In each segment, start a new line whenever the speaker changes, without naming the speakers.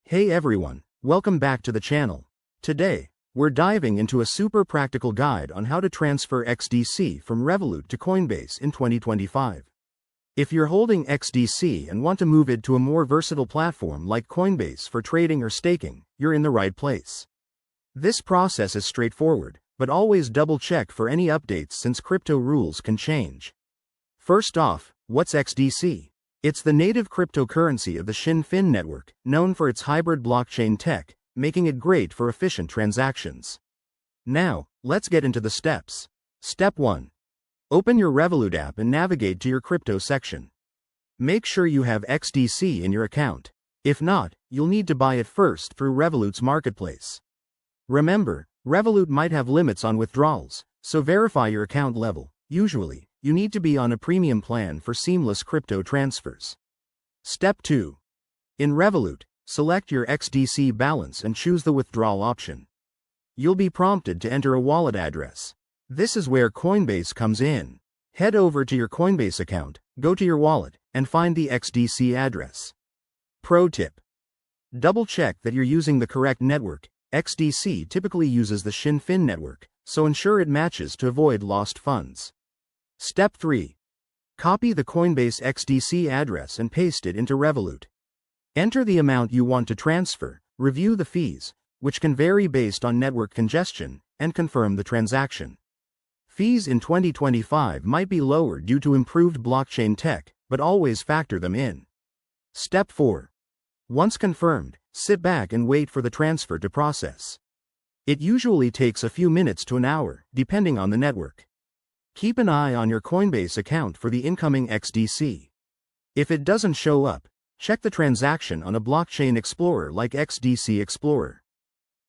Hey everyone, welcome back to the channel. Today, we're diving into a super practical guide on how to transfer XDC from Revolut to Coinbase in 2025. If you're holding XDC and want to move it to a more versatile platform like Coinbase for trading or staking, you're in the right place. This process is straightforward, but always double-check for any updates since crypto rules can change. First off, what's XDC? It's the native cryptocurrency of the XDC network, known for its hybrid blockchain tech, making it great for efficient transactions. Now, let's get into the steps. Step 1. Open your Revolut app and navigate to your crypto section. Make sure you have XDC in your account. If not, you'll need to buy it first through Revolut's marketplace. Remember, Revolut might have limits on withdrawals, so verify your account level. Usually, you need to be on a premium plan for seamless crypto transfers. Step 2. In Revolut, select your XDC balance and choose the withdrawal option. You'll be prompted to enter a wallet address. This is where Coinbase comes in. Head over to your Coinbase account, go to your wallet, and find the XDC address. Pro tip: double-check that you're using the correct network. XDC typically uses the XDC network, so ensure it matches to avoid lost funds. Step 3. Copy the Coinbase XDC address and paste it into Revolut. Enter the amount you want to transfer, review the fees, which can vary based on network congestion, and confirm the transaction. Fees in 2025 might be lower due to improved blockchain tech, but always factor them in. Step 4. Once confirmed, sit back and wait for the transfer to process. It usually takes a few minutes to an hour, depending on the network. Keep an eye on your Coinbase account for the incoming XDC. If it doesn't show up, check the transaction on a blockchain explorer like XDC Explorer.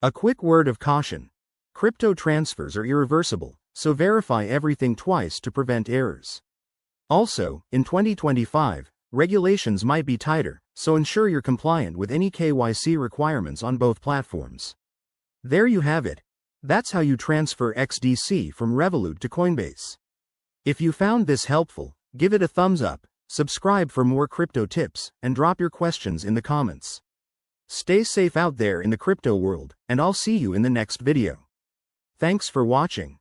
A quick word of caution: crypto transfers are irreversible, so verify everything twice to prevent errors. Also, in 2025, regulations might be tighter, so ensure you're compliant with any KYC requirements on both platforms. There you have it. That's how you transfer XDC from Revolut to Coinbase. If you found this helpful, give it a thumbs up, subscribe for more crypto tips, and drop your questions in the comments. Stay safe out there in the crypto world, and I'll see you in the next video. Thanks for watching.